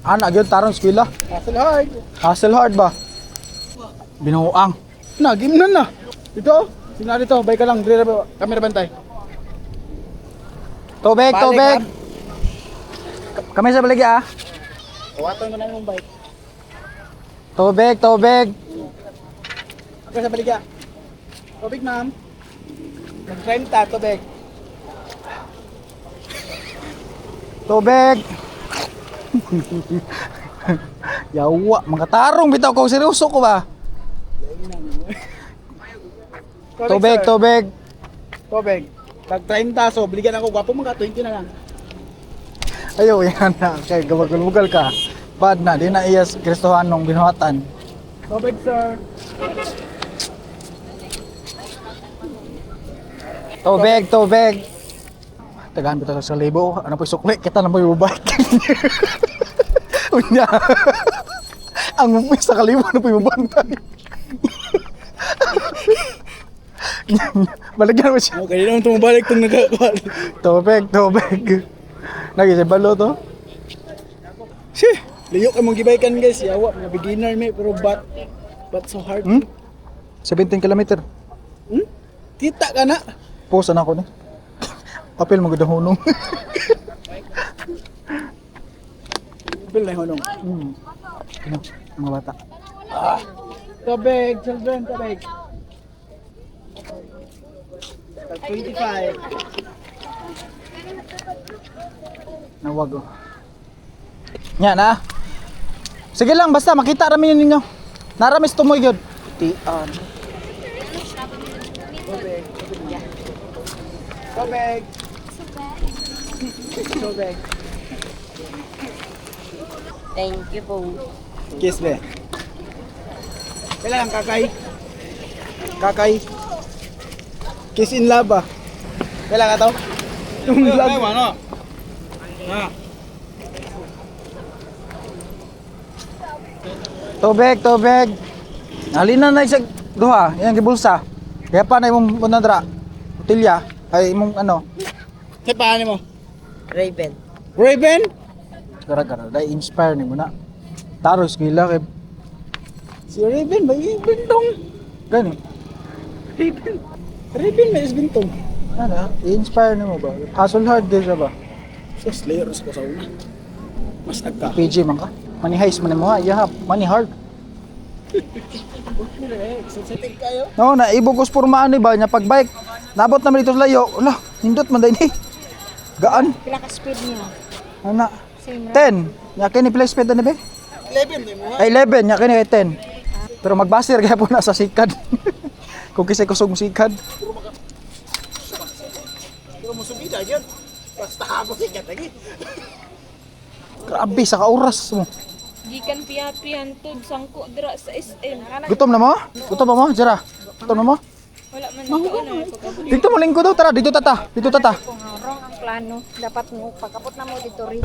Ana gyud taron eskwela. Hustle hard. Hustle hard ba? Binuang. Na, game na. Dito. Sinari to, bay ka lang, camera bantay. Tubig, Balik, tubig. Kami sa baligi ah. Kawaton mo na yung bike. Tubig. Ako sa baligya. Tubig, ma'am. Nag-renta, tubig. Tubig. Yawa, mga tarong bitaw ko, seryoso ko ba? Tubig. Tubig. Nag-30, so baligyan ako. Gwapo mga 20 na lang. Ayaw, yan na. Kaya gabagulugal ka. Bad na, di na iyas Kristohanong binuhatan. Tubig, sir. Tubig. Tagaan bitaw sa libo. Ano po sukli? Kita na po yung bike. Unya. Ang umpis sa kalibo na po yung bantay. Balagyan mo siya. Okay, naman tumabalik itong nagkakuhan. Tubig. Lagi sa balo to. Shih! Liyo ka mong gibaykan guys. Yawa, mga beginner may. Pero but so hard. 17 kilometer. Kita ka na. Posan ako ni. Papel magudahunong. Bil na yung hunong. Ano, mga bata. Tubig, children, tubig. 25. Nawag oh. Nya na. Sige lang, basta makita rami ninyo. Naramis tumoy gyud. Tian. Tubig. Thank you po. Kiss be. Kailangan kakay. Kakay. Kiss in love ba? Kailangan to? Yung vlog. Ay, ano? Tubig. Halina na isang duha, yang gibulsa. Kaya pa na imong unadra. Utilya ay imong ano? Sa paano mo? Raven. Raven. Gara-gara dai inspire nimo na. Taros gila kay si Raven ba yung bintong? Gani. Raven may isbintong. Ano? I-inspire nimo ba? Hustle hard din siya ba? So, slayer sa kasauna. Mas nagka. PG man ka. Money heist man mo ha. Yeah, money hard. Sensitive kayo. No, na ibugos pormaan ni ba nya pag bike. Nabot naman dito sa layo. Wala, nindot man dai ni. Gaan. Pila ka speed niya? Ana. Same 10. Nya kini play speed na be? 11 din mo. Ay 11 nya kini kay 10. Pero magbasir kaya po na sa sikad. Kung kisay kusog mo sikad. Pero mo subida yun. Basta ako sikat lagi. Grabe sa kauras mo. Gikan piya-piyan tod sangko dira sa SM. Gutom na mo? Gutom ba mo? Jara. Gutom na mo? Wala man nagkaon na pagkabot. Dito mo lingko daw. Tara, dito tata. Dito tata. Kung wrong ang plano, dapat mo pagkapot na mo dito rin.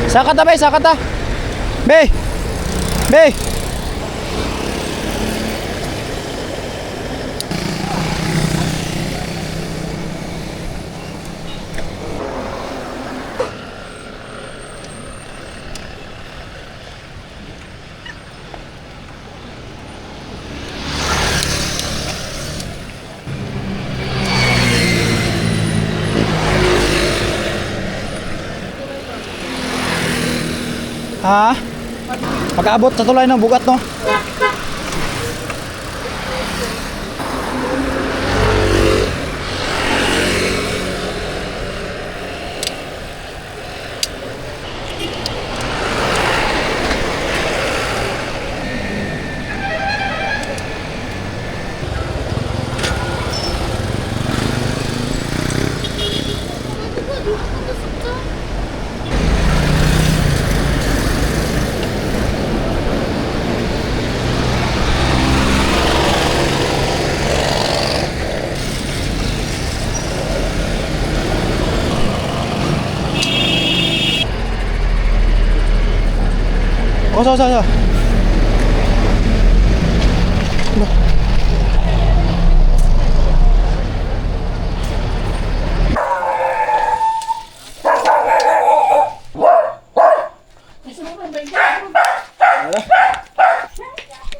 Sakata be, sakata. Be. Be. Ha? Pag-abot sa tulay ng bugat no? Sa.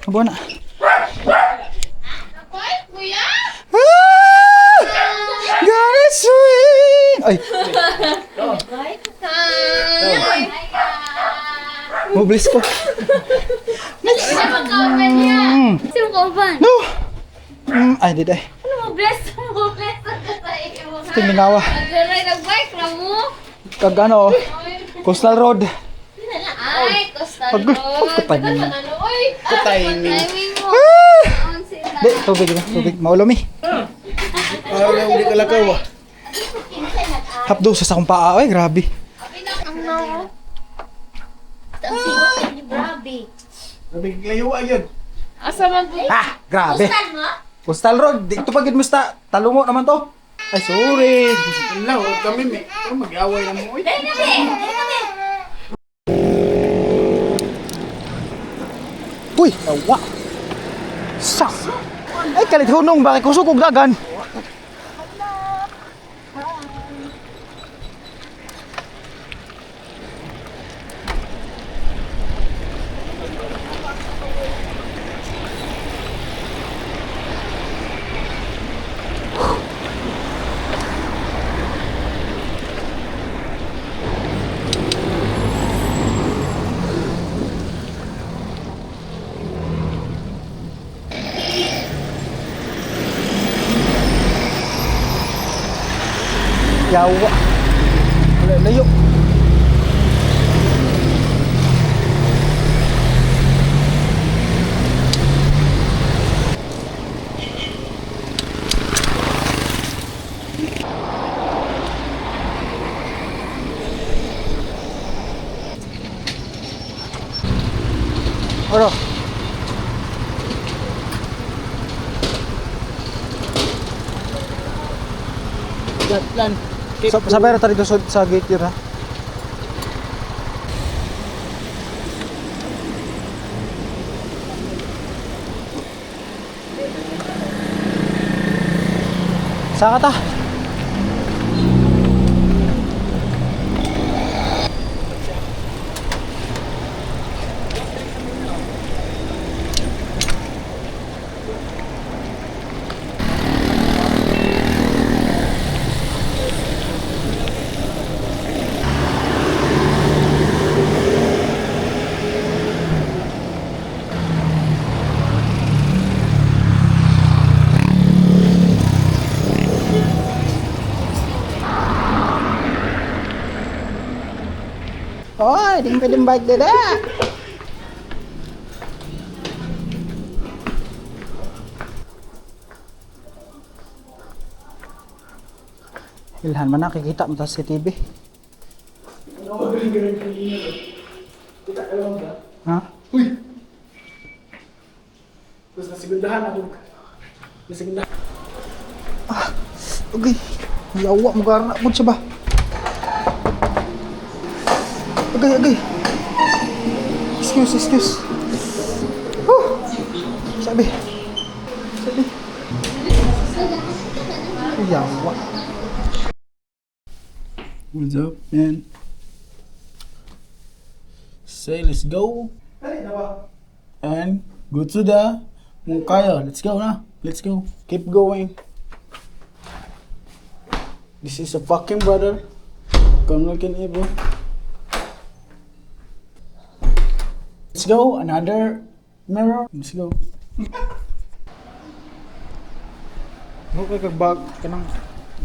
Abo na. Kuya! God is sweet. Ay, Hi! moblis ko. Ano magkauban niya? Sino kauban? No. Ay, di day. Ano mo bless? Mo bless sa iyo. Tinglingawa. Nag-ride ng bike na mo? Kag ano, Coastal Road. Ay, Coastal Pag- Road. pagkapanin. Ano, oy? Timing. Timing mo. Di, tubig na, tubig. Maulumi. Parang hindi ka lakaw ah. Hapdo sa akong paa. Ay, grabe. Ano? Ang sigot ni Brabe. Nabiglayo ayun. Asa man po? Ah, grabe. Coastal mo? Coastal Road. Dito pag musta. Talungo naman to. Ay, sorry. Wala, huwag kami may. Pero mag-away na mo. Uy. Dahil kami! Dahil kami! Uy, nawa. Sak. Ay, kalit hunong. Bakit kusog og dagan? Yawa. Wala, layo. Ano? Gatlan. Sabi na tayo dito sa gate yun, ha? Saan ka ta? Oh, di pwedeng bike dada. Ilhan man nakikita mo ta sa TV. Kita ka lang ba? Ha? Uy! Tapos nasigundahan ako. Nasigundahan. Okay. Yawa mo karna mo siya ba? Okay. Excuse. Sabi. Yawa. What's up, man? Say, let's go. And go to the Mungkaya. Let's go na. Let's go. Keep going. This is a fucking brother. Come looking evil. Let's go. Another mirror. Let's go. Mo kay kag bag kanang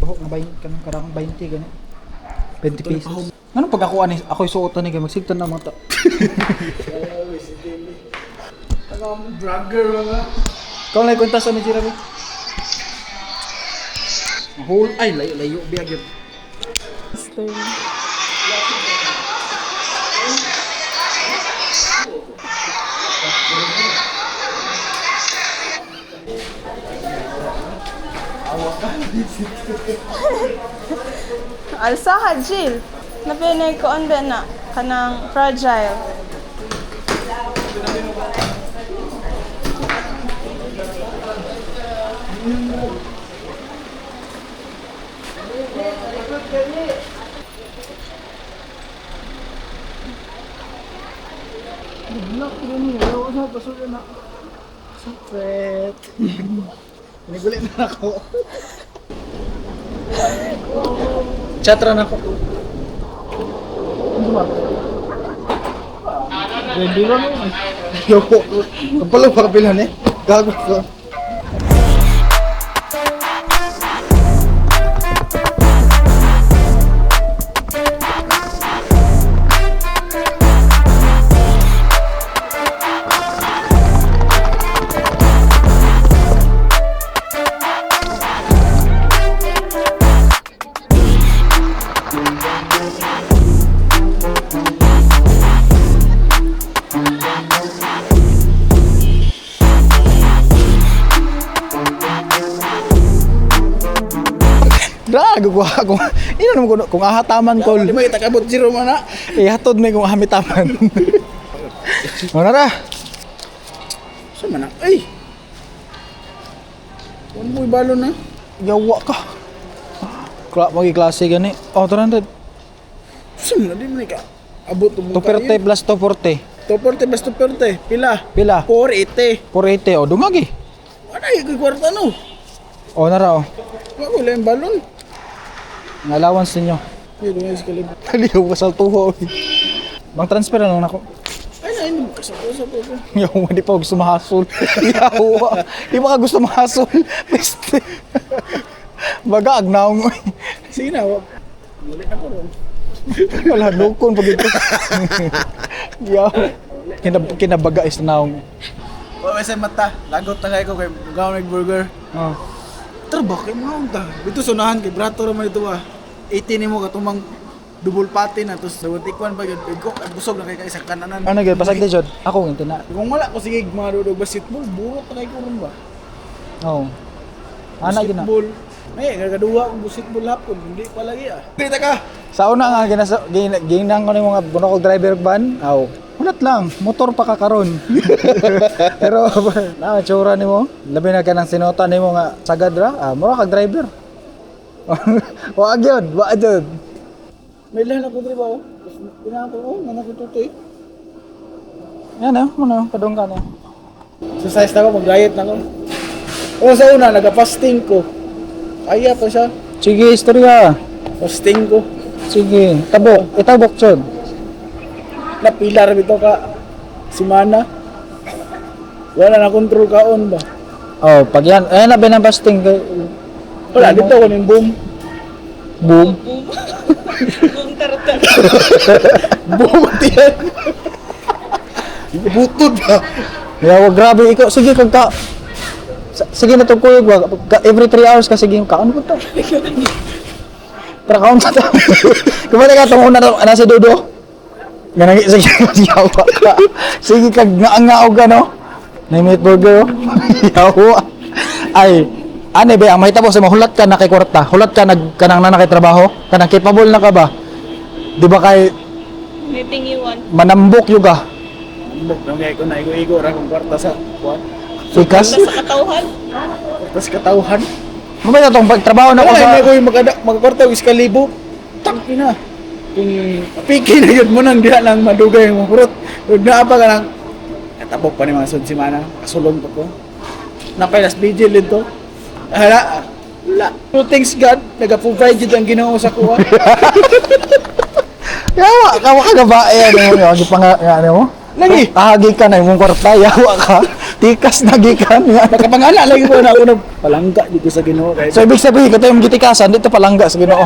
bahok nga 20 kanang karang 20 gani. 20 pesos. Ano pag ako ani ako'y suotan ni kay magsigtan na mata. Tagang vlogger mga. Kau lay kwenta sa ni Jirabi. Whole ay layo biag yun. Alsa ka, Jill. Napinay ko on ba na? Kanang fragile. Sakit. Nigulit na ako. Chatra na ako. Ano ba? Ready ba mo? Yo, kapalo pa kapilan eh. Gago ko. Drago ko ako. Ino naman kung ahataman ko. Di ba itakabot zero mana? Ihatod may kung ahataman. Ano ra? Saan man na? Ay! Ano mo ibalon na? Yawa ka. Klase gani. Oh, 300. Saan na? Di mo ka. Abot mo 240 plus 240. 240 plus 240. Pila? Pila? 480. 480. Oh, dungagi. Ano yung kwarta no? Oh, nara oh. Wala yung balon. Ang allowance ninyo. Ay, dumay sa kalib. Taliw ka sa tuho. Bang transfer na lang ako. Ay, na, hindi mo kasapo-sapo ko. Yawa, di pa ako gusto mahasol. Yawa, di pa ka gusto mahasol. Peste. Baga, agnaw mo. Sige na, Muli na ko ron. Wala, lukon pag ito. Yaw. Kinabaga is naong. O, sa mata. Lagot na kayo kay Gawin Burger. Oh. Trabaho kayo mga unta. Dito sunahan kay Brato naman ito 18 ni mo katumang double pati na. Tapos 71 pa yun. Igok at busog na kayo isang kananan. Ano gyud pasag di jud? Ako ng tina. Kung wala ko sige mga dudog basketball, burot na kayo ron ba? Oh. Ana gina. Basketball. May gagaduwa kong basketball hapon. Hindi pa lagi Kita ka! Sa una nga ginang ko ng mga bunokog driver van. Aw. Ulat lang, motor pa kakaron. Pero na tsura nimo, labi na kanang sinota nimo nga sagad ra, mura kag driver. Wa gyud, wa gyud. May lahat ako dito ba? Pinako ko, nanakitutoy. Yan ano, padong ka na. Exercise na ako, mag-diet na ako. O sa una, nag-fasting ko. Kaya pa siya. Sige, istorya. Fasting ko. Sige, itabok chod. Napilar bito ka. Simana. Wala na control kaon ba? Oh, pag yan, ayan na binabasting kay Wala, dito ko ng boom. boom. Boom tartar. Boom at yan. Butod ba? Yawa, grabe ikaw. Sige, sige na itong kuyog. Every 3 hours ka, sige, kaon ko to. Tara, kaon ka to. Kumata ka, itong una na si Dodo. Ganang, sige, yawa ka. Sige, kag nga-ngao ka, no? Na meat burger, oh. Yawa. Ay, ano ba, ang mahita po sa mahulat ka na kay kwarta. Hulat ka, kanang na kay trabaho. Kanang capable na ka ba? Di ba kay Anything you want. manambok yuga? Buk, nang ko na igo-igo ra kung kwarta sa kuwan. Sikas? Sa katauhan. Kwarta sa katauhan. Mamaya itong pagtrabaho na ko Wala, sa... hindi ko yung magkakwarta o iskalibo. Tangki na. Kung piki na yun mo nang diha lang madugay yung murot. Huwag na pa ka lang. Katapok pa ni mga sunsimana. Kasulong pa ko. Napailas vigil dito. Hala. Wala. So thanks God. Nag-provide yun ang ginoo sa kuha. Yawa, kawa ka gabae, ano mo, yawa, ano mo? Lagi. Ahagi ka na yung kwarta, yawa ka. Tikas na gikan. Nakapangala lagi ko na ako ng palangga dito sa ginoo. So, ibig sabihin, kata yung gitikasan, dito palangga sa ginoo.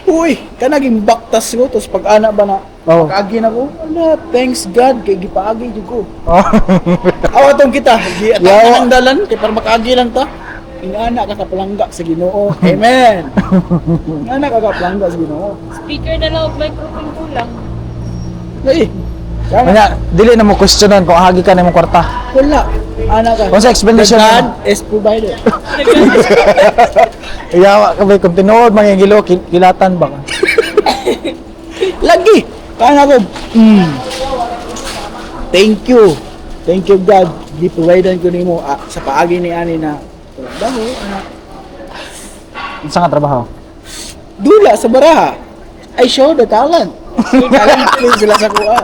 Uy, kanaging baktas ko. Tapos pag ana ba na, Oh. makaagi na ko. Wala, thanks God. Kay gipaagi dyan ko. Oh. Awatong kita. Yawa. Giatan ang dalan. Kay para makaagi lang ta. Ingana ka kapalangga sa ginoo. Amen. Ingana ka kapalangga sa ginoo. Speaker na lang, microphone kulang. Ay, Kanya, dili na mo questionan kung ahagi ka na yung kwarta. wala. Ana ka. What's the explanation? God is provided. Yawa ka ba, kung tinuod, mangingilo, kilatan ba ka? Lagi. Kana ko. Thank you. Thank you God. Di-providean ko nimo sa paagi ni ani na trabaho. Saan ka trabaho? Dula sa baraha. I show the talent. Talent sila sa kuha.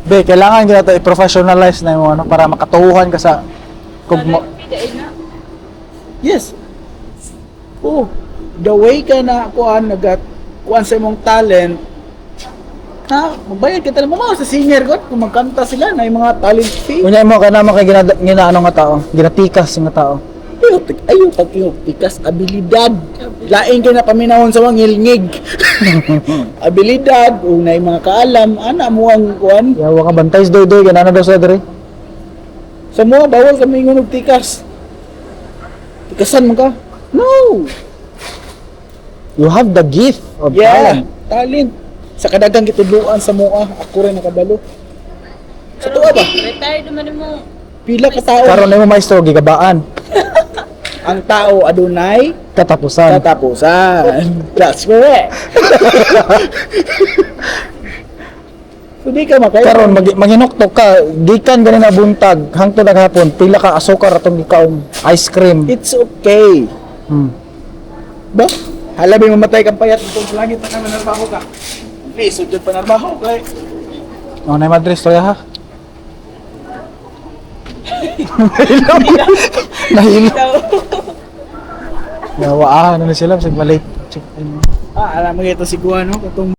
Be, kailangan gina to i-professionalize na yung ano, para makatuhuhan ka sa... Kung mo... Yes. Oh, the way ka na kuan kuan sa imong talent. Ha, magbayad ka talaga mo sa senior god kung magkanta sila na yung mga talent fee. Kunya mo, kaya naman kay ginaano nga tao, ginatikas nga tao. Ayun, pagkikas, abilidad. Lain ka na paminahon sa mga ngilngig. Abilidad, unay mga kaalam, ana mo ang kuan. Yawa ka bantays doy-doy, ganana daw sa dere. Sa mga bawal kami ngunog tikas. Tikasan mo ka? No! You have the gift of Yeah, talent. talent. Sa kadagang kitudluan sa mua, ako rin nakabalo. Sa tuwa ba? Retired naman mo. Pila ka tao. Karon na mo maestro, gigabaan. Ang tao adunay Katapusan. katapusan. That's correct. Hindi ka makaya. Karon manginuktok ka, gikan ganin na buntag, hangtod naghapon, pila ka asukar atong gikaon, ice cream. It's okay. Hmm. Ba? Halabi mamatay kang payat itong sa langit na naman narbaho ka. Please, sudyan pa narbaho kay. Oh, na madre stoya ha. Nahilo. Yawa ano na sila, sig malate. Alam mo ito si Guano, katong